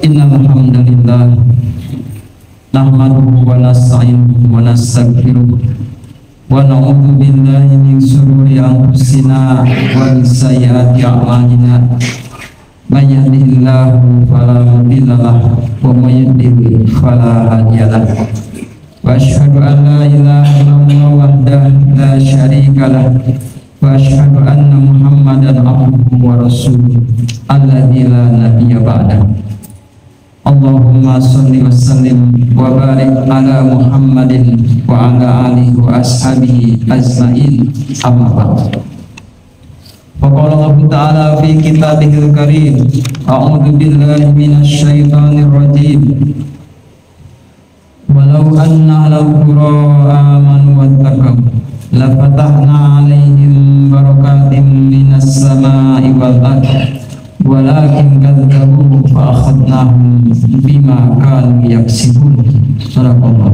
Innal hamdalillah nahmaduhu wa nasta'inuhu wa nastaghfiruh wa na'udzu billahi min shururi anfusina wa min sayyiati a'malina. May yahdihillahu fala mudilla lahu wa may yudlil fala hadiya lahu. Wa asyhadu an la ilaha illallah wahdahu la syarika lahu wa asyhadu anna Muhammadan abduhu wa rasuluh alladzi la nabiyya ba'dahu. Allahumma sholli wa sallim wa barik ala Muhammadin wa ala alihi wa ashabihi ajma'in, amma ba'd. Faqala Allah Ta'ala fi kitabihil karim, a'udzu billahi minasy syaithanir rajim. Walau anna ahlal qura amanu wattaqaw la fatahna 'alaihim barakatim minas sama'i wal ardh walakin kadzabu fa akhadnahum bima kanu yaksibun. Sadaqallah.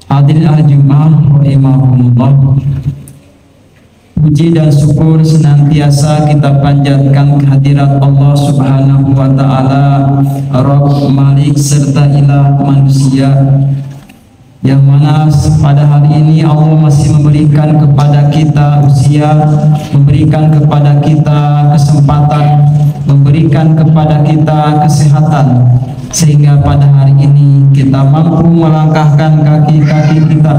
Hadirin al-Jum'ah rahimakumullah, puji dan syukur senantiasa kita panjatkan kehadirat Allah Subhanahu wa Ta'ala, Rabb, Malik serta Ilah manusia, yang mana pada hari ini Allah masih memberikan kepada kita usia, memberikan kepada kita kesempatan, memberikan kepada kita kesehatan, sehingga pada hari ini kita mampu melangkahkan kaki-kaki kita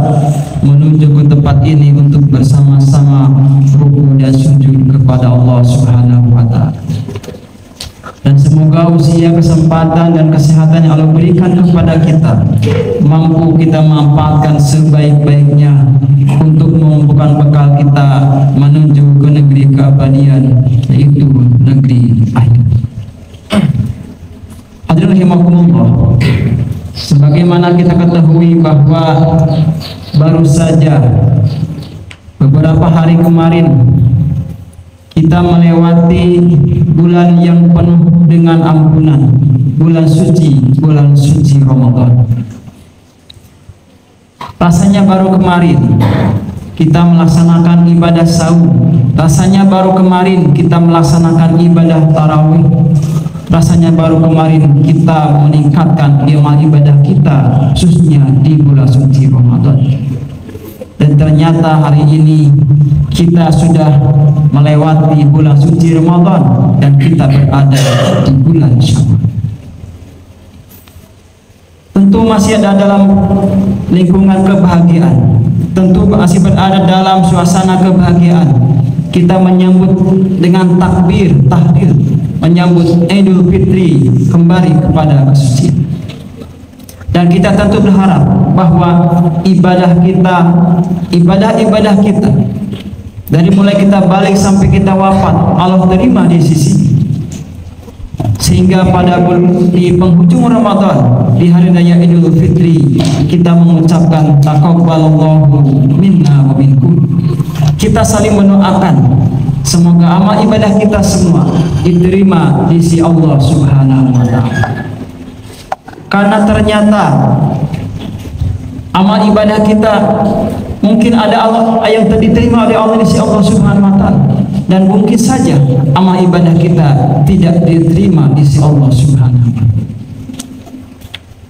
menuju ke tempat ini untuk bersama-sama ruku dan sujud kepada Allah Subhanahu wa Ta'ala. Dan semoga usia, kesempatan, dan kesehatan yang Allah berikan kepada kita mampu kita manfaatkan sebaik-baiknya untuk mengumpulkan bekal kita menuju ke negeri keabadian, yaitu negeri akhirat. Hadirin rahimakumullah, sebagaimana kita ketahui bahwa baru saja beberapa hari kemarin kita melewati bulan yang penuh dengan ampunan, bulan suci Ramadan. Rasanya baru kemarin kita melaksanakan ibadah saum, rasanya baru kemarin kita melaksanakan ibadah tarawih, rasanya baru kemarin kita meningkatkan amal ibadah kita khususnya di bulan suci Ramadan. Dan ternyata hari ini kita sudah melewati bulan suci Ramadan dan kita berada di bulan Syawal. Tentu masih ada dalam lingkungan kebahagiaan, tentu masih berada dalam suasana kebahagiaan. Kita menyambut dengan takbir, tahlil, menyambut Idul Fitri kembali kepada kesucian. Dan kita tentu berharap bahwa ibadah kita dari mulai kita balik sampai kita wafat Allah terima di sisi, sehingga pada di penghujung Ramadan di hari raya Idul Fitri kita mengucapkan taqabbalallahu minna wa minkum. Kita saling mendoakan semoga amal ibadah kita semua diterima di sisi Allah Subhanahu wa Ta'ala. Karena ternyata amal ibadah kita mungkin ada Allah yang diterima oleh Allah di sisi Allah Subhanahu wa Ta'ala, dan mungkin saja amal ibadah kita tidak diterima di sisi Allah Subhanahu wa Ta'ala.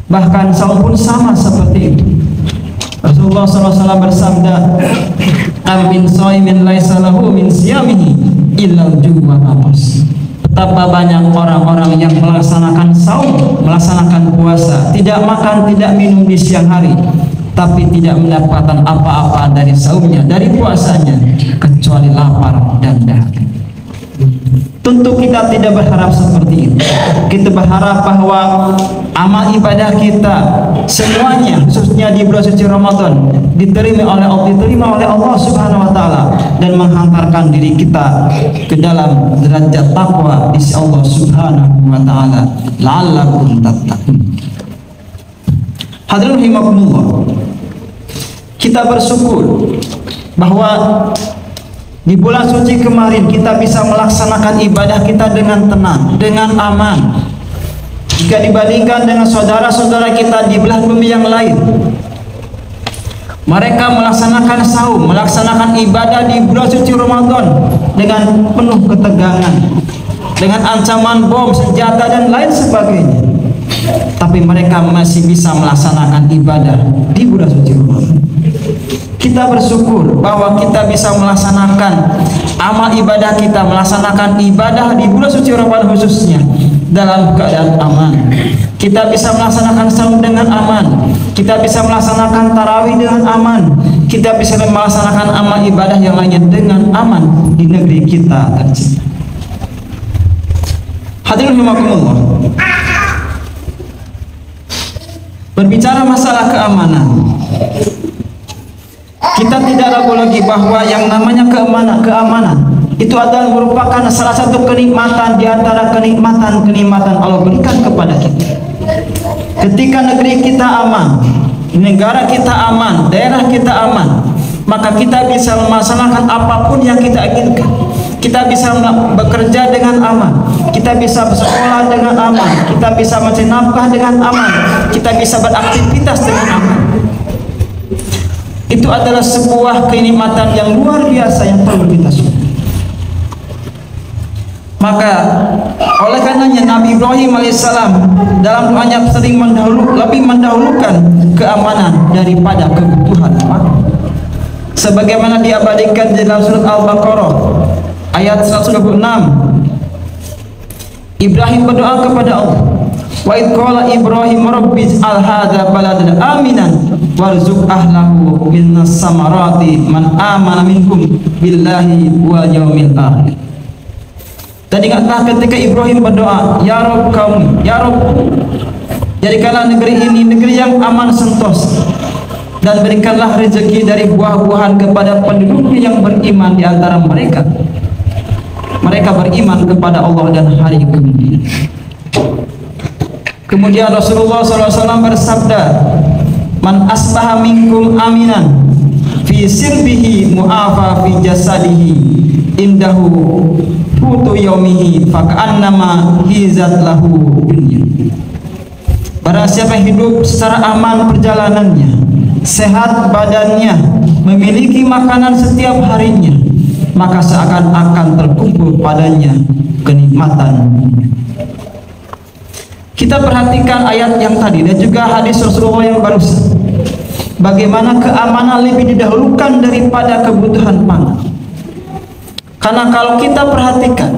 Bahkan saum pun sama seperti itu. Rasulullah SAW bersabda, "Amin shaimin laisa lahu min siyamihi illa al-jum'ah atas." Betapa banyak orang-orang yang melaksanakan saum, melaksanakan puasa, tidak makan, tidak minum di siang hari, tapi tidak mendapatkan apa-apa dari saumnya, dari puasanya, kecuali lapar dan dahaga. Tentu kita tidak berharap seperti itu. Kita berharap bahwa amal ibadah kita semuanya, khususnya di bulan suci Ramadan, diterima oleh Allah Subhanahu wa Ta'ala dan menghantarkan diri kita ke dalam derajat takwa di sisi Allah Subhanahu wa Ta'ala. La'allakum tattaqun. Hadirin rahimakumullah, kita bersyukur bahwa di bulan suci kemarin kita bisa melaksanakan ibadah kita dengan tenang, dengan aman. Jika dibandingkan dengan saudara-saudara kita di belahan bumi yang lain, mereka melaksanakan saum, melaksanakan ibadah di bulan suci Ramadan dengan penuh ketegangan, dengan ancaman bom, senjata dan lain sebagainya. Tapi mereka masih bisa melaksanakan ibadah di bulan suci Ramadan. Kita bersyukur bahwa kita bisa melaksanakan amal ibadah kita, melaksanakan ibadah di bulan suci Ramadan khususnya dalam keadaan aman. Kita bisa melaksanakan saum dengan aman. Kita bisa melaksanakan tarawih dengan aman. Kita bisa melaksanakan amal ibadah yang lainnya dengan aman di negeri kita tercinta. Hadirin rahimakumullah. Berbicara masalah keamanan, kita tidak ragu lagi bahwa yang namanya keamanan itu adalah merupakan salah satu kenikmatan di antara kenikmatan Allah berikan kepada kita. Ketika negeri kita aman, negara kita aman, daerah kita aman, maka kita bisa melaksanakan apapun yang kita inginkan. Kita bisa bekerja dengan aman, kita bisa bersekolah dengan aman, kita bisa mencari nafkah dengan aman, kita bisa beraktivitas dengan aman. Itu adalah sebuah kenikmatan yang luar biasa yang perlu kita syukuri. Maka oleh karenanya Nabi Ibrahim alaihissalam dalam doanya sering lebih mendahulukan keamanan daripada kebutuhan. Sebagaimana diabadikan di dalam surat Al-Baqarah ayat 126, Ibrahim berdoa kepada Allah, wa idh qala Ibrahim rabbi ij'al hadza baladan aminan warzuq ahlahu minas samarati man amana minkum billahi wal yaumil akhir. Dan ingatlah ketika Ibrahim berdoa, ya Rabb kami, ya Rabb, jadikanlah negeri ini negeri yang aman sentosa, dan berikanlah rezeki dari buah-buahan kepada penduduknya yang beriman di antara mereka. Mereka beriman kepada Allah dan hari kemudian. Kemudian Rasulullah SAW bersabda, man asbaha minkum aminan fi sirbihi mu'afa fi jasadihi indahu hutu yaumihi faka'annama hizat lahu dunya. Barang siapa yang hidup secara aman perjalanannya, sehat badannya, memiliki makanan setiap harinya, maka seakan-akan terkumpul padanya kenikmatan. Kita perhatikan ayat yang tadi dan juga hadis Rasulullah yang barusan. Bagaimana keamanan lebih didahulukan daripada kebutuhan pangan. Karena kalau kita perhatikan,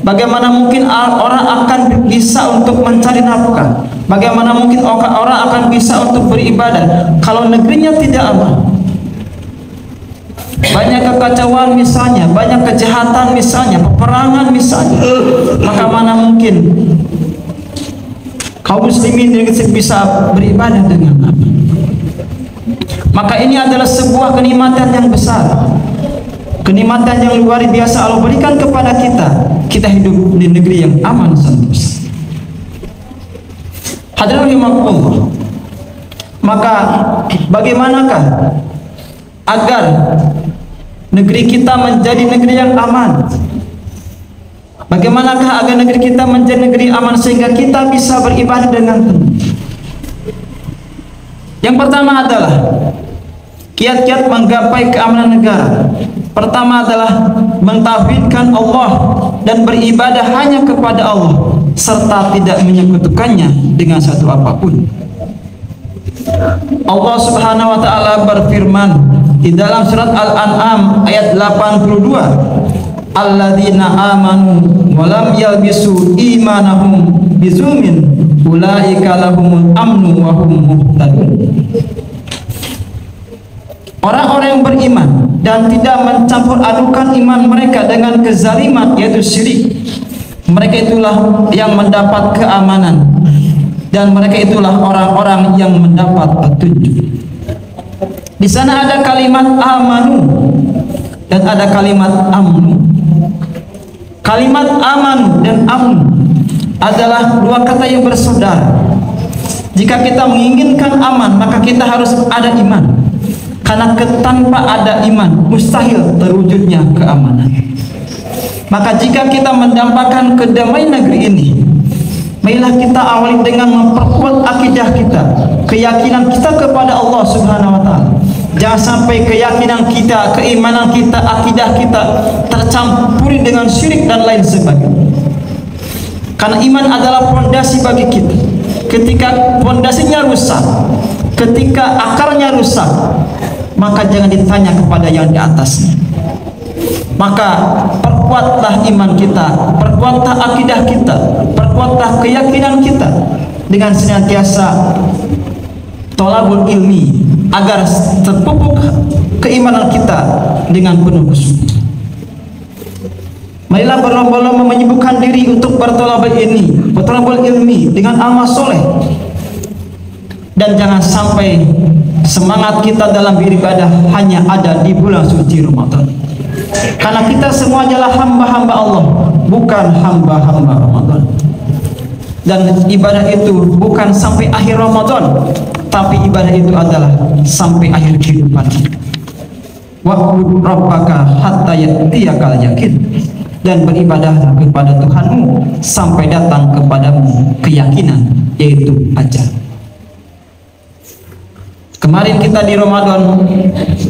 bagaimana mungkin orang akan bisa untuk mencari nafkah, bagaimana mungkin orang akan bisa untuk beribadah kalau negerinya tidak aman. Banyak kekacauan misalnya, banyak kejahatan misalnya, peperangan misalnya, maka mana mungkin kaum muslimin bisa beribadah dengan aman. Maka ini adalah sebuah kenikmatan yang besar, kenikmatan yang luar biasa Allah berikan kepada kita. Kita hidup di negeri yang aman sentosa. Hadirin rahimakumullah. Maka bagaimanakah agar negeri kita menjadi negeri yang aman? Bagaimanakah agar negeri kita menjadi negeri aman sehingga kita bisa beribadah dengan tenang? Yang pertama adalah kiat-kiat menggapai keamanan negara. Pertama adalah mentauhidkan Allah dan beribadah hanya kepada Allah serta tidak menyekutukannya dengan satu apapun. Allah Subhanahu wa taala berfirman di dalam surat Al-An'am ayat 82, alladzina amanu wa lam yalbisu imanahum bizulmin ulaika lahumul amnu wa hum muhtadun. Orang-orang yang beriman dan tidak mencampur adukan iman mereka dengan kezaliman yaitu syirik, mereka itulah yang mendapat keamanan dan mereka itulah orang-orang yang mendapat petunjuk. Di sana ada kalimat amanu dan ada kalimat amnu. Kalimat aman dan amnu adalah dua kata yang bersaudara. Jika kita menginginkan aman, maka kita harus ada iman. Karena tanpa ada iman, mustahil terwujudnya keamanan. Maka jika kita mendambakan kedamaian negeri ini, marilah kita awali dengan memperkuat akidah kita, keyakinan kita kepada Allah Subhanahu wa taala. Jangan sampai keyakinan kita, keimanan kita, akidah kita tercampuri dengan syirik dan lain sebagainya. Karena iman adalah fondasi bagi kita. Ketika fondasinya rusak, ketika akarnya rusak, maka jangan ditanya kepada yang di atasnya. Maka perkuatlah iman kita, perkuatlah akidah kita, perkuatlah keyakinan kita dengan senantiasa thalabul ilmi, agar terpupuk keimanan kita dengan penuh kesungguhan. Marilah berlomba-lomba menyibukkan diri untuk berthalabul ilmi dengan amal soleh, dan jangan sampai semangat kita dalam beribadah hanya ada di bulan suci Ramadan. Karena kita semua adalah hamba-hamba Allah, bukan hamba-hamba Ramadan. Dan ibadah itu bukan sampai akhir Ramadan, tapi ibadah itu adalah sampai akhir kehidupan. Wa'bud rabbaka hatta ya'tiyakal yakin. Dan beribadahlah kepada Tuhanmu sampai datang kepadamu keyakinan, yaitu ajal. Kemarin kita di Ramadan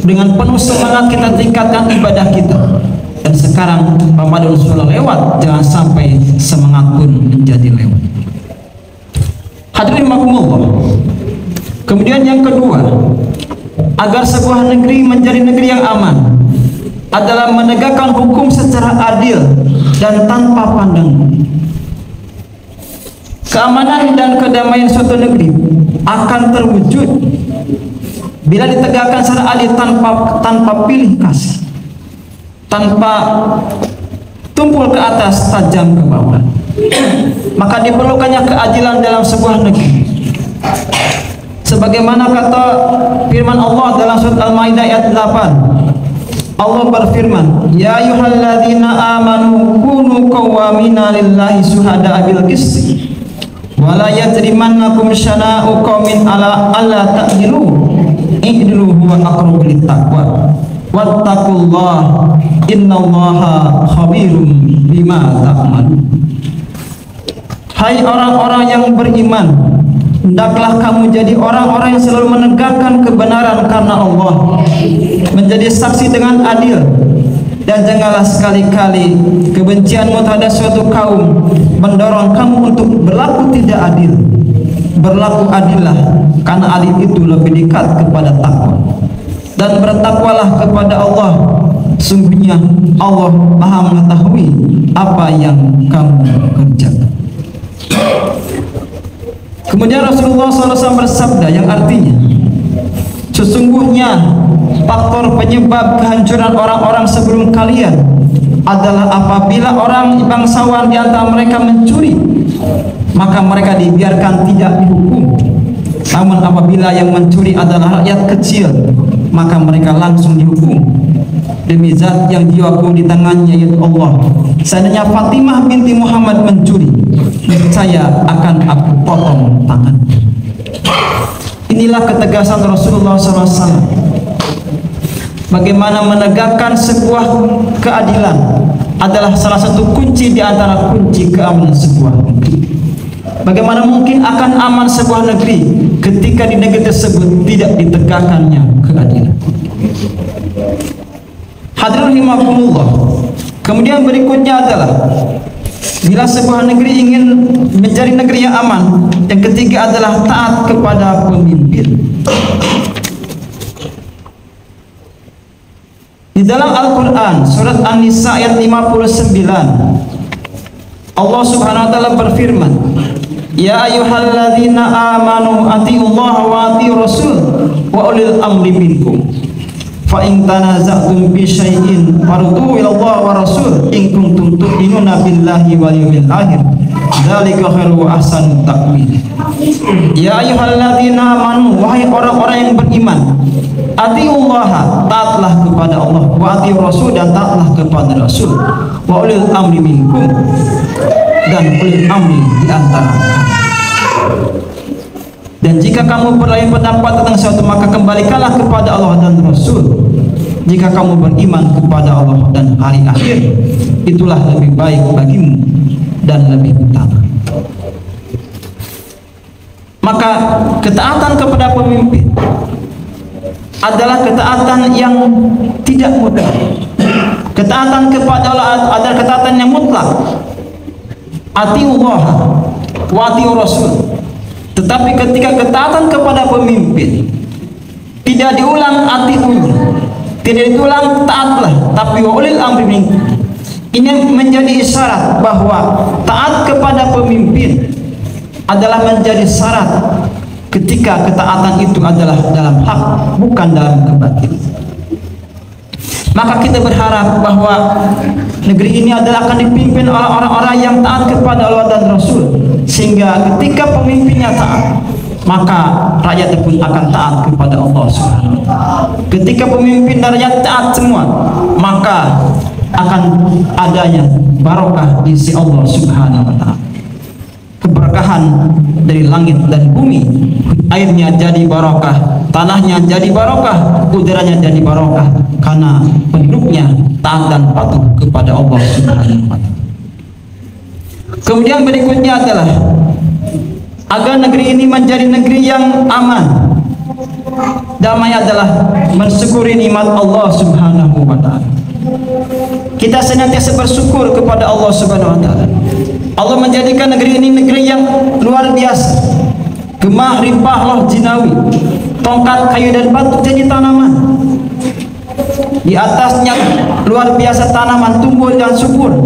dengan penuh semangat kita tingkatkan ibadah kita, dan sekarang Ramadan sudah lewat, jangan sampai semangat pun menjadi lewat. Hadirin rahimakumullah. Kemudian yang kedua, agar sebuah negeri menjadi negeri yang aman adalah menegakkan hukum secara adil dan tanpa pandang. Keamanan dan kedamaian suatu negeri akan terwujud bila ditegakkan secara adil, tanpa pilih kasih, tanpa tumpul ke atas tajam ke bawah. Maka diperlukannya keadilan dalam sebuah negeri. Sebagaimana kata firman Allah dalam surat Al-Maidah ayat 8, Allah berfirman, ya ayyuhalladzina amanu kunu qawwamina lillahi syuhada'a bil qisti wa la yajrimannakum syana'u qaumin ala alla ta'dilu i'dilu huwa aqrabu littaqwa wattaqullaha innallaha khabirum bima ta'malun. Hai orang-orang yang beriman, hendaklah kamu jadi orang-orang yang selalu menegakkan kebenaran karena Allah, menjadi saksi dengan adil, dan janganlah sekali-kali kebencianmu terhadap suatu kaum mendorong kamu untuk berlaku tidak adil. Berlaku adillah, karena adil itu lebih dekat kepada takwa. Dan bertakwalah kepada Allah, sungguhnya Allah Maha mengetahui apa yang kamu kerjakan. Kemudian Rasulullah SAW bersabda yang artinya, sesungguhnya faktor penyebab kehancuran orang-orang sebelum kalian adalah apabila orang bangsawan di antara mereka mencuri, maka mereka dibiarkan tidak dihukum. Namun apabila yang mencuri adalah rakyat kecil, maka mereka langsung dihukum. Demi zat yang jiwaku di tangannya, yaitu Allah, seandainya Fatimah binti Muhammad mencuri, niscaya akan aku potong tangan. Inilah ketegasan Rasulullah SAW. Bagaimana menegakkan sebuah keadilan adalah salah satu kunci di antara kunci keamanan sebuah negeri. Bagaimana mungkin akan aman sebuah negeri ketika di negeri tersebut tidak ditegakkannya keadilan? Hadirin rahimakumullah. Kemudian berikutnya adalah bila sebuah negeri ingin menjadi negeri yang aman, yang ketiga adalah taat kepada pemimpin. Di dalam Al-Quran surat An-Nisa ayat 59, Allah Subhanahu wa taala berfirman, ya ayyuhalladzina amanu atiullaha wa atiur rasul wa ulil amri minkum fa in tanaza'tum bi syai'in farudduhu ila Allah wa rasul in kuntum tu'minuna billahi wal yawmil akhir dzalika khairu wa ahsanu ta'wil. Ya ayyuhalladzina amanu, wahai orang-orang yang beriman, atiullaha, taatlah kepada Allah, wa atiur rasul, dan taatlah kepada rasul, wa ulil amri minkum, dan ulil amri di antara kalian. Dan jika kamu berlain pendapat tentang sesuatu, maka kembalikanlah kepada Allah dan Rasul. Jika kamu beriman kepada Allah dan hari akhir, itulah lebih baik bagimu dan lebih utama. Maka ketaatan kepada pemimpin adalah ketaatan yang tidak mudah. Ketaatan kepada Allah adalah ketaatan yang mutlak. atiullah wa atiur rasul. Tetapi ketika ketaatan kepada pemimpin tidak diulang atiunya, tidak diulang taatlah, tapi wa ulil amri minkum. Ini menjadi isyarat bahwa taat kepada pemimpin adalah menjadi syarat ketika ketaatan itu adalah dalam hak, bukan dalam kebatilan. Maka kita berharap bahwa negeri ini adalah akan dipimpin oleh orang-orang yang taat kepada Allah dan Rasul, sehingga ketika pemimpinnya taat, maka rakyat pun akan taat kepada Allah Subhanahu wa Ta'ala. Ketika pemimpin dan rakyat taat semua, maka akan adanya barokah di sisi Allah Subhanahu wa Ta'ala. Keberkahan dari langit dan bumi, airnya jadi barokah, tanahnya jadi barokah, udaranya jadi barokah, karena penduduknya taat dan patuh kepada Allah Subhanahu wa Ta'ala. Kemudian berikutnya adalah agar negeri ini menjadi negeri yang aman, damai, adalah mensyukuri nikmat Allah Subhanahu wa Ta'ala. Kita senantiasa bersyukur kepada Allah Subhanahu wa Ta'ala. Allah menjadikan negeri ini negeri yang luar biasa. Gemah, ripah, loh, jinawi, tongkat, kayu dan batu jadi tanaman. Di atasnya luar biasa tanaman tumbuh dan subur.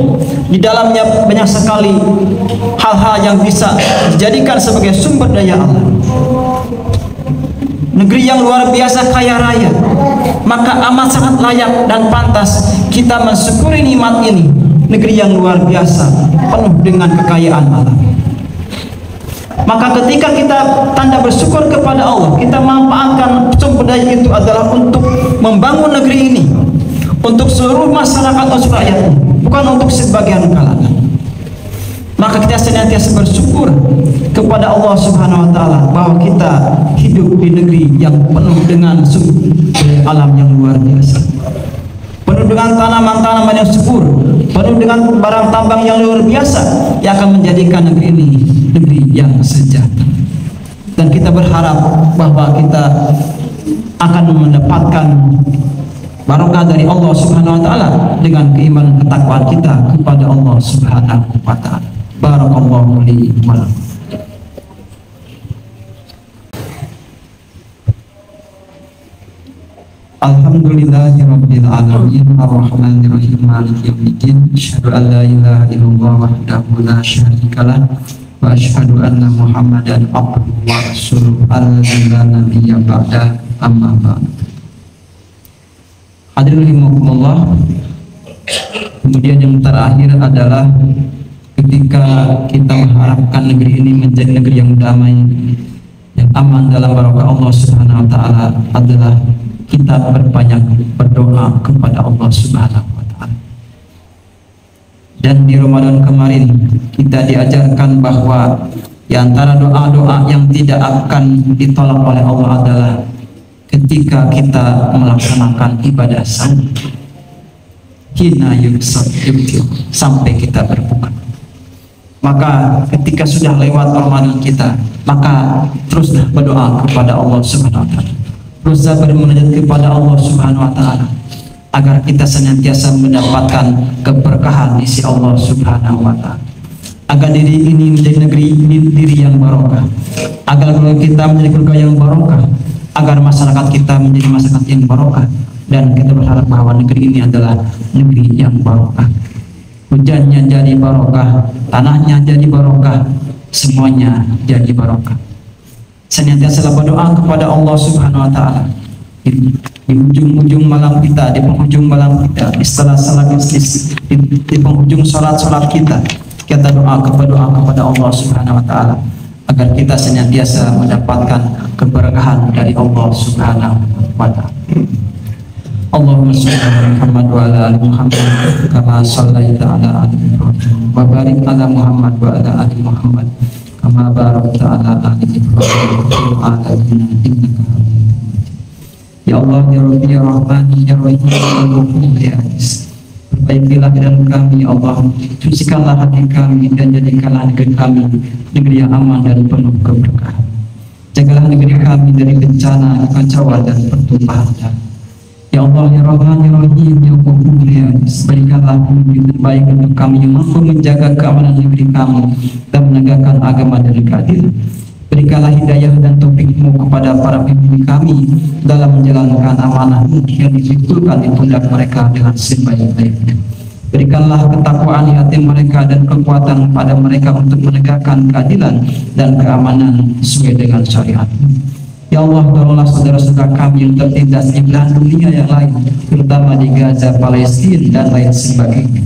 Di dalamnya banyak sekali hal-hal yang bisa dijadikan sebagai sumber daya Allah. Negeri yang luar biasa kaya raya, maka amat sangat layak dan pantas kita mensyukuri nikmat ini. Negeri yang luar biasa penuh dengan kekayaan alam. Maka ketika kita tanda bersyukur kepada Allah, kita manfaatkan sumber daya itu adalah untuk membangun negeri ini, untuk seluruh masyarakat atau rakyatnya, bukan untuk sebagian kalangan. Maka kita senantiasa bersyukur kepada Allah Subhanahu wa Ta'ala bahwa kita hidup di negeri yang penuh dengan sumber alam yang luar biasa, penuh dengan tanaman-tanaman yang subur, penuh dengan barang tambang yang luar biasa yang akan menjadikan negeri ini negeri yang sejahtera. Dan kita berharap bahwa kita akan mendapatkan barokah dari Allah Subhanahu wa Ta'ala dengan keimanan ketakwaan kita kepada Allah Subhanahu wa Ta'ala. Barakallahu li wa lakum. Alhamdulillahirabbil alamin arrahmanir rahim maliki yaumiddin asyhadu an la ilaha illallah wahdahu la syarikalah wa asyhadu anna muhammadan abduhu wa rasuluhu alladzi la nabiyya ba'da amma ba'd. Hadirin rahimakumullah. Kemudian yang terakhir adalah ketika kita mengharapkan negeri ini menjadi negeri yang damai, yang aman dalam barokah Allah Subhanahu wa Ta'ala, adalah kita berbanyak berdoa kepada Allah Subhanahu wa Ta'ala. Dan di Ramadan kemarin kita diajarkan bahwa di antara doa-doa yang tidak akan ditolak oleh Allah adalah ketika kita melaksanakan ibadah saum, hina yuktil, sampai kita berbuka. Maka ketika sudah lewat Ramadan kita, maka teruslah berdoa kepada Allah Subhanahu wa Ta'ala, teruslah bermunajat kepada Allah Subhanahu wa Ta'ala, agar kita senantiasa mendapatkan keberkahan di sisi Allah Subhanahu wa Ta'ala, agar diri ini menjadi diri yang barokah, agar keluarga kita menjadi keluarga yang barokah, agar masyarakat kita menjadi masyarakat yang barokah. Dan kita berharap bahwa negeri ini adalah negeri yang barokah. Hujannya jadi barokah, tanahnya jadi barokah, semuanya jadi barokah. Senantiasa berdoa kepada Allah Subhanahu wa Ta'ala di ujung-ujung malam kita, di penghujung malam kita, di salat-salat di penghujung salat-salat kita doa kepada Allah Subhanahu wa Ta'ala agar kita senantiasa mendapatkan keberkahan dari Allah Subhanahu wa Ta'ala. Allahumma shalli ala Muhammad wa ala ali Muhammad kama shallaita ala ali Ibrahim wa barik ala Muhammad wa ala ali Muhammad kama barakta ala ali Ibrahim fil alamin innaka Hamidum Majid. Ya Allah, ya Rabbi, ya Rahman, ya Rahim, ya Aziz, perbaikilah dan kami, Allah, sucikanlah hati kami dan jadikanlah negeri kami negeri yang aman dan penuh keberkahan. Jagalah negeri kami dari bencana, kekacauan dan pertumpahan darah. Ya Allah, ya Rahman, ya Rahim, ya Ghafur, ya Aziz, berikanlah pemimpin terbaik untuk kami yang mampu menjaga keamanan negeri kami dan menegakkan agama dan keadilan. Berikanlah hidayah dan taufik-Mu kepada para pemimpin kami dalam menjalankan amanah yang dipikulkan di pundak mereka dengan sebaik-baiknya. Berikanlah ketakwaan di hati mereka dan kekuatan pada mereka untuk menegakkan keadilan dan keamanan sesuai dengan syariat. Ya Allah, tolonglah saudara-saudara kami yang tertindas di belahan dunia yang lain, terutama di Gaza, Palestina, dan lain sebagainya.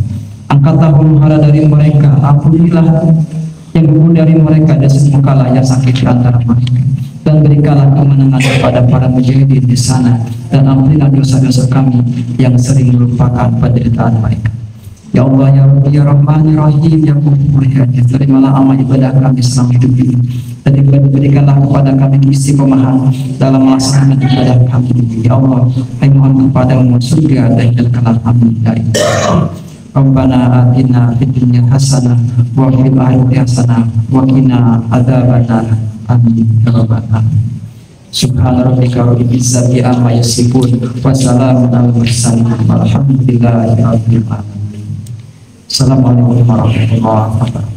Angkatlah huru hara dari mereka, ampunilah yang buruk dari mereka dan semua kalah yang sakit di antara mereka, dan berikanlah kemenangan kepada para mujahidin di sana, dan ampunilah dosa-dosa kami yang sering melupakan penderitaan mereka. Ya Allah, ya Rabbi, ya Rahman, ya Rahim, ya Ghafur, ya Aziz, terimalah amal ibadah kami selama hidup ini, dan berikanlah kepada kami istiqomah dalam melaksanakan ibadah kami ini. Ya Allah, kami mohon kepadamu surga dan kelak kami dari Rabbana atina fid dunya hasanah wa fil akhirati hasanah wa qina adzabannar. Amin ya rabbal alamin. Subhana rabbika rabbil izzati amma yasifun wa salamun alal mursalin walhamdulillahi rabbil alamin. Assalamualaikum warahmatullahi wabarakatuh.